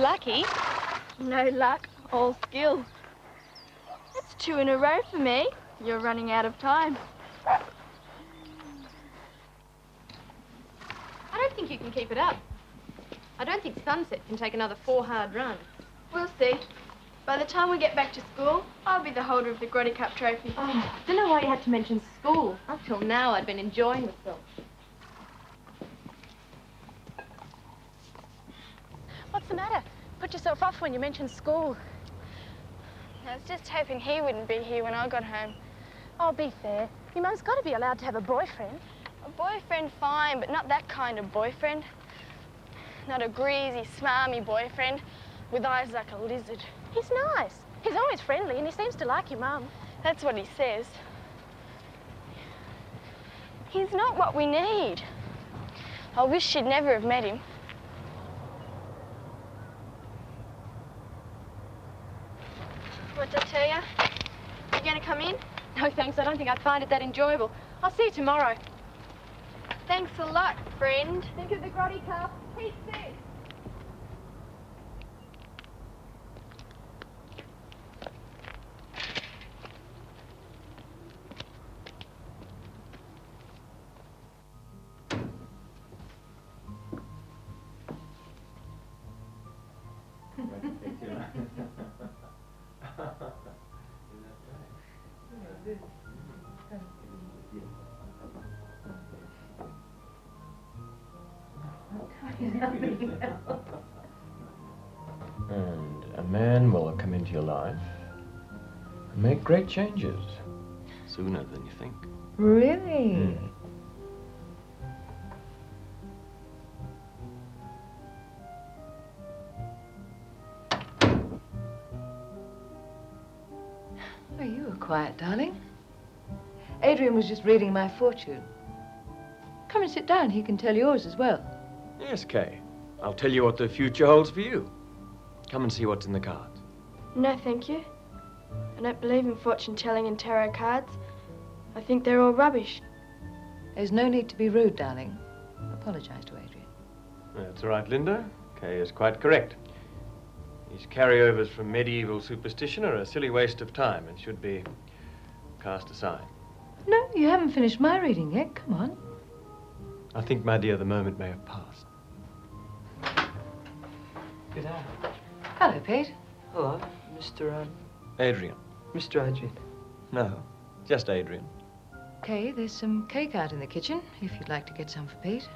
lucky. No luck, all skill. That's 2 in a row for me. You're running out of time. I don't think you can keep it up. I don't think Sunset can take another 4 hard runs. We'll see. By the time we get back to school, I'll be the holder of the Grotty Cup trophy. Oh, I don't know why you had to mention school. Up till now, I'd been enjoying myself. What's the matter? Put yourself off when you mentioned school. I was just hoping he wouldn't be here when I got home. Oh, be fair. Your mum's got to be allowed to have a boyfriend. A boyfriend, fine, but not that kind of boyfriend. Not a greasy, smarmy boyfriend with eyes like a lizard. He's nice. He's always friendly and he seems to like your mum. That's what he says. He's not what we need. I wish she'd never have met him. What did I tell you? You gonna come in? No, thanks. I don't think I'd find it that enjoyable. I'll see you tomorrow. Thanks a lot, friend. Think of the Grotty Cup. He's sick. And a man will come into your life and make great changes. Sooner than you think. Really? Oh, you were quiet, darling. Adrian was just reading my fortune. Come and sit down. He can tell yours as well. Yes, Kay. I'll tell you what the future holds for you. Come and see what's in the cards. No, thank you. I don't believe in fortune-telling and tarot cards. I think they're all rubbish. There's no need to be rude, darling. Apologize to Adrian. That's right, Linda. Kay is quite correct. These carryovers from medieval superstition are a silly waste of time and should be cast aside. No, you haven't finished my reading yet. Come on. I think, my dear, the moment may have passed. Good day. Hello, Pete. Hello, Mr. Adrian. Mr. Adrian. No, just Adrian. Okay, there's some cake out in the kitchen, if you'd like to get some for Pete.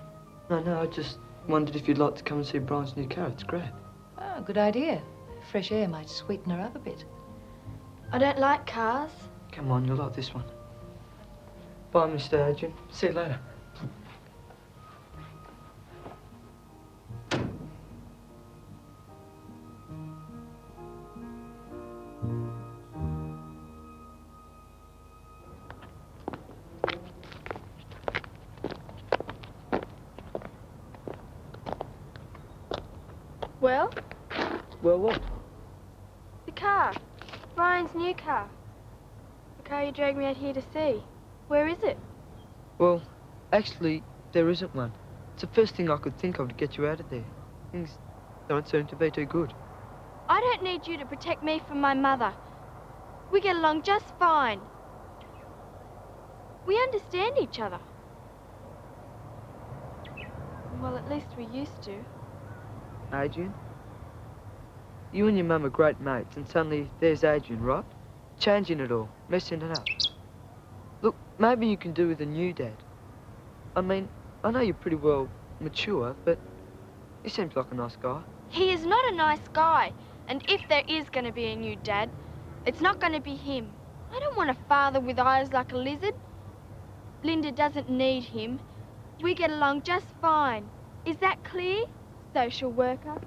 No, I just wondered if you'd like to come and see Brian's new car. It's great. Oh, good idea. Fresh air might sweeten her up a bit. I don't like cars. Come on, you'll like this one. Bye, Mr. Adrian. See you later. Well? Well, what? The car. Brian's new car. The car you dragged me out here to see. Where is it? Well, actually, there isn't one. It's the first thing I could think of to get you out of there. Things don't seem to be too good. I don't need you to protect me from my mother. We get along just fine. We understand each other. Well, at least we used to. Adrian? You and your mum are great mates, and suddenly there's Adrian, right? Changing it all, messing it up. Look, maybe you can do with a new dad. I mean, I know you're pretty well mature, but he seems like a nice guy. He is not a nice guy, and if there is going to be a new dad, it's not going to be him. I don't want a father with eyes like a lizard. Linda doesn't need him. We get along just fine. Is that clear, social worker?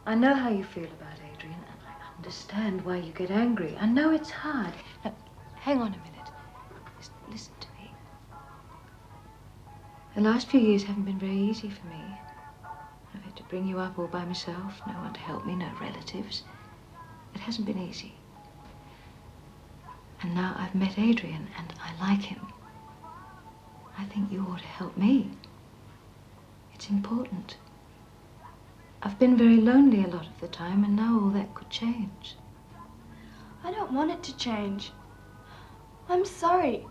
I know how you feel about Adrian, and I understand why you get angry. I know it's hard. Now, hang on a minute. Just listen to me. The last few years haven't been very easy for me. I've had to bring you up all by myself, no one to help me, no relatives. It hasn't been easy. And now I've met Adrian, and I like him. I think you ought to help me. It's important. I've been very lonely a lot of the time, and now all that could change. I don't want it to change. I'm sorry.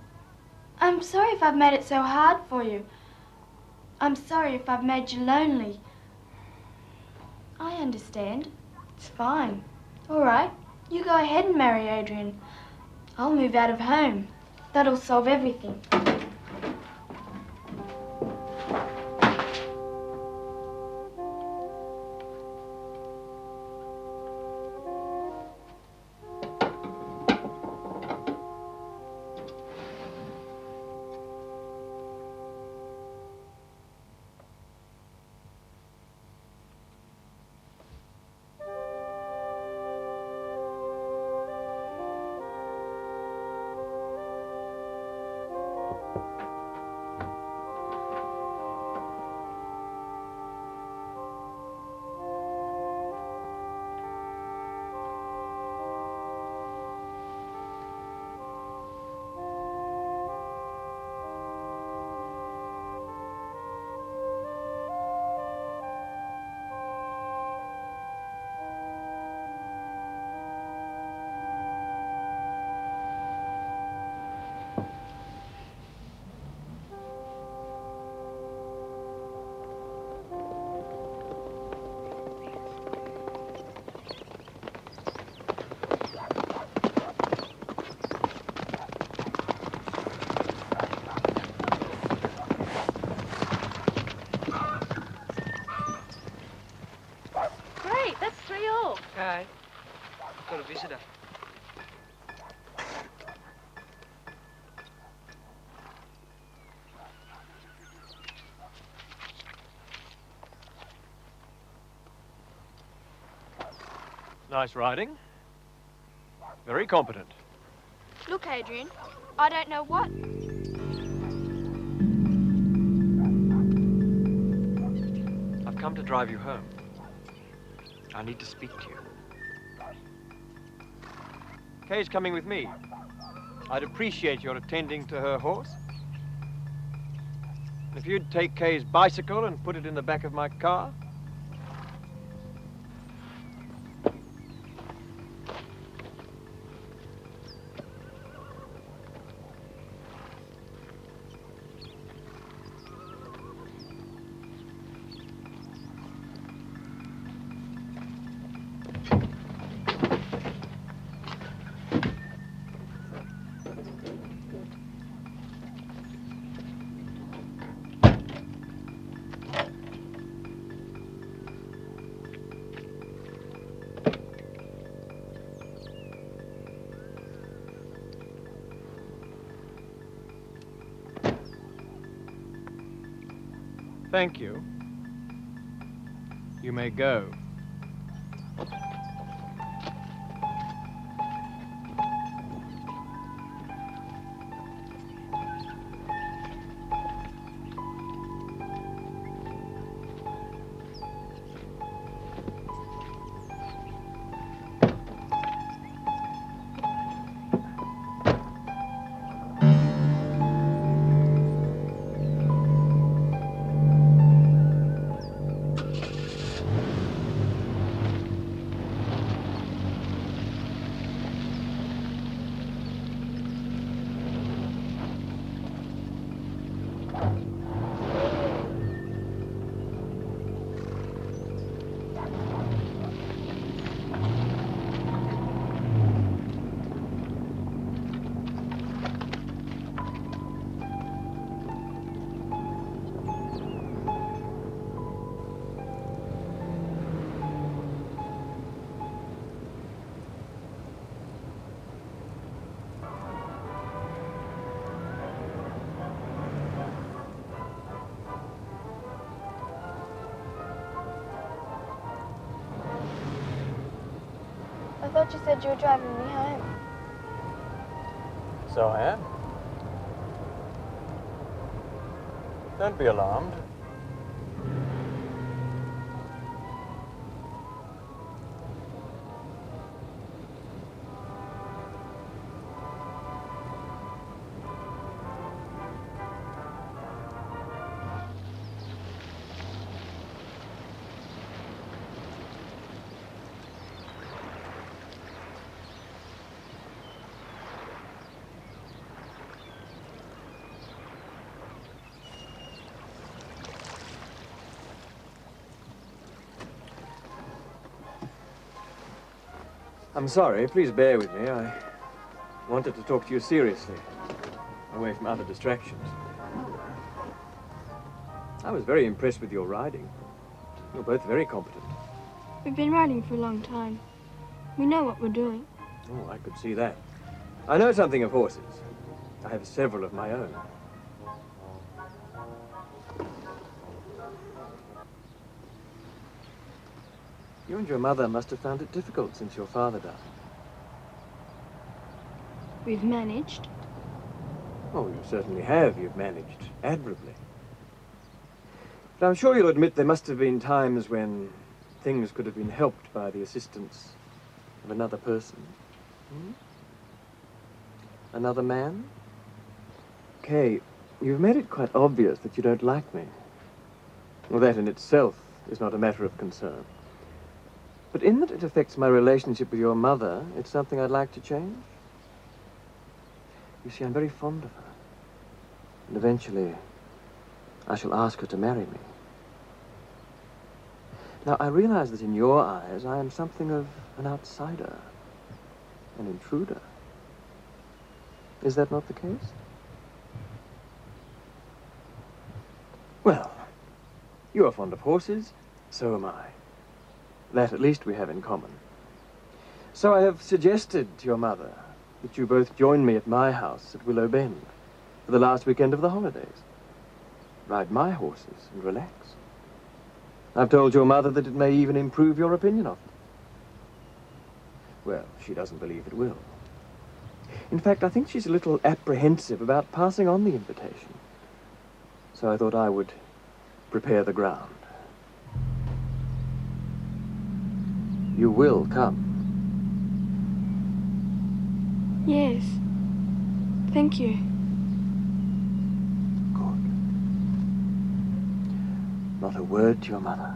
I'm sorry if I've made it so hard for you. I'm sorry if I've made you lonely. I understand. It's fine. All right. You go ahead and marry Adrian. I'll move out of home. That'll solve everything. Okay. Got a visitor. Nice riding. Very competent. Look, Adrian, I don't know what. I've come to drive you home. I need to speak to you. Kay's coming with me. I'd appreciate your attending to her horse. If you'd take Kay's bicycle and put it in the back of my car. Thank you. You may go. I thought you said you were driving me home. So I am. Don't be alarmed. I'm sorry, please bear with me. I wanted to talk to you seriously, away from other distractions. I was very impressed with your riding. You're both very competent. We've been riding for a long time. We know what we're doing. Oh, I could see that. I know something of horses. I have several of my own. You and your mother must have found it difficult since your father died. We've managed. Oh, you certainly have. You've managed admirably. But I'm sure you'll admit there must have been times when things could have been helped by the assistance of another person. Hmm? Another man? Kay, you've made it quite obvious that you don't like me. Well, that in itself is not a matter of concern. But in that it affects my relationship with your mother, it's something I'd like to change. You see, I'm very fond of her. And eventually, I shall ask her to marry me. Now, I realize that in your eyes, I am something of an outsider, an intruder. Is that not the case? Well, you are fond of horses, so am I. That at least we have in common. So I have suggested to your mother that you both join me at my house at Willow Bend for the last weekend of the holidays. Ride my horses and relax. I've told your mother that it may even improve your opinion of me. Well, she doesn't believe it will. In fact, I think she's a little apprehensive about passing on the invitation. So I thought I would prepare the ground. You will come. Yes. Thank you. Good. Not a word to your mother.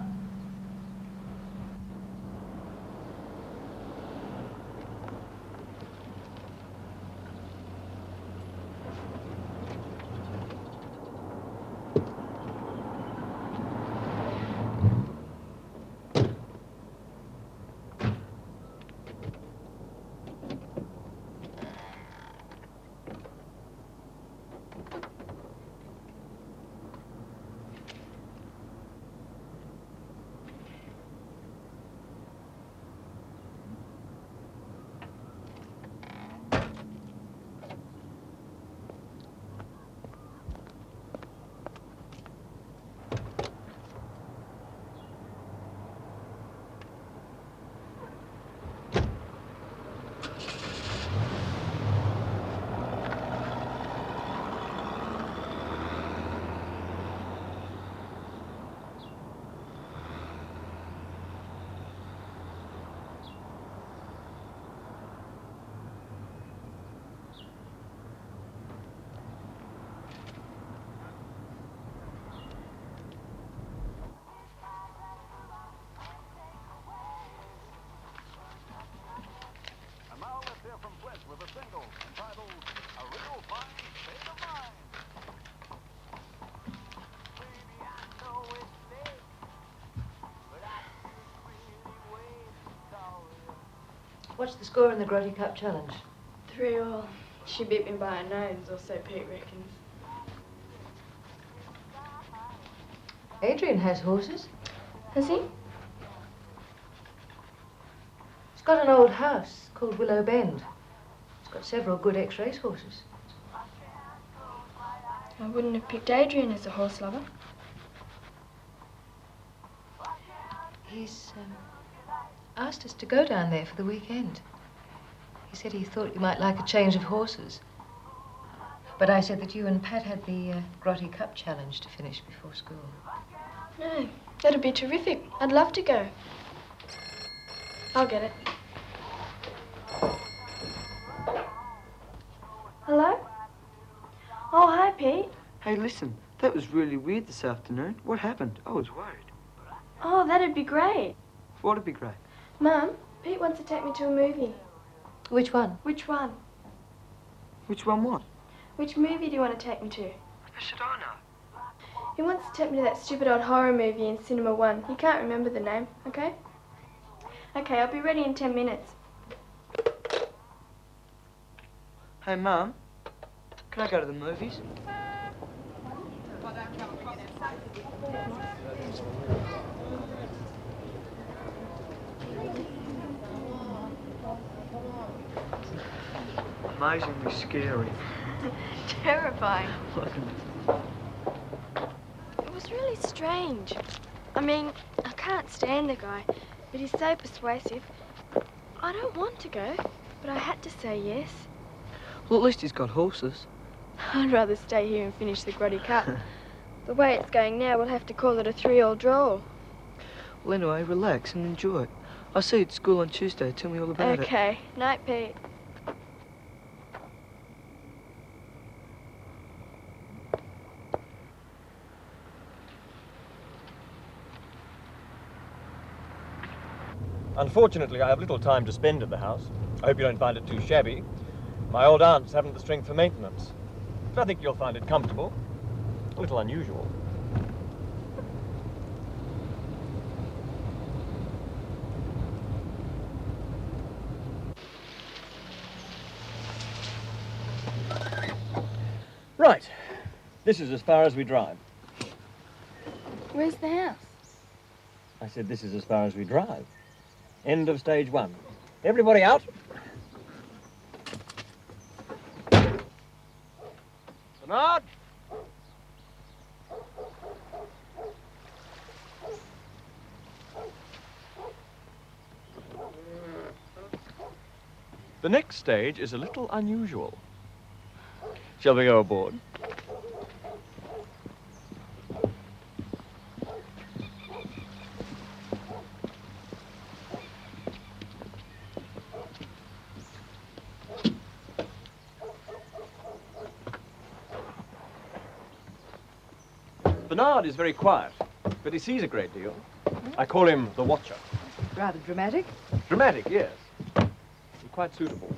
What's the score in the Grotty Cup Challenge? 3-3. She beat me by a nose, or so Pete reckons. Adrian has horses. Has he? He's got an old house called Willow Bend. He's got several good ex-race horses. I wouldn't have picked Adrian as a horse lover. He's asked us to go down there for the weekend. He said he thought you might like a change of horses. But I said that you and Pat had the Grotty Cup Challenge to finish before school. No, that'd be terrific. I'd love to go. I'll get it. Hello? Oh, hi, Pete. Hey, listen, that was really weird this afternoon. What happened? I was worried. Oh, that'd be great. What'd be great? Mum, Pete wants to take me to a movie. Which one? Which one? Which one what? Which movie do you want to take me to? How should I know? He wants to take me to that stupid old horror movie in Cinema 1. He can't remember the name, okay? Okay, I'll be ready in 10 minutes. Hey, Mum, can I go to the movies? Amazingly scary. Terrifying. It was really strange. I mean, I can't stand the guy, but he's so persuasive. I don't want to go, but I had to say yes. Well, at least he's got horses. I'd rather stay here and finish the Grotty Cup. The way it's going now, we'll have to call it a 3-all draw. Well, anyway, relax and enjoy it. I'll see you at school on Tuesday. Tell me all about it. Okay. Night, Pete. Unfortunately, I have little time to spend at the house. I hope you don't find it too shabby. My old aunts haven't the strength for maintenance. But I think you'll find it comfortable. A little unusual. Right. This is as far as we drive. Where's the house? I said this is as far as we drive. End of stage 1. Everybody out. Bernard! The next stage is a little unusual. Shall we go aboard? Bernard is very quiet, but he sees a great deal. I call him the Watcher. Rather dramatic. Dramatic, yes. And quite suitable.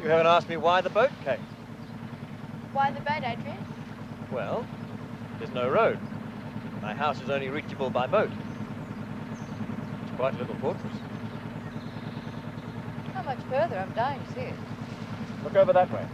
You haven't asked me why the boat came. Why the boat, Adrian? Well, there's no road. My house is only reachable by boat. It's quite a little fortress. How much further? I'm dying to see it. Look over that way.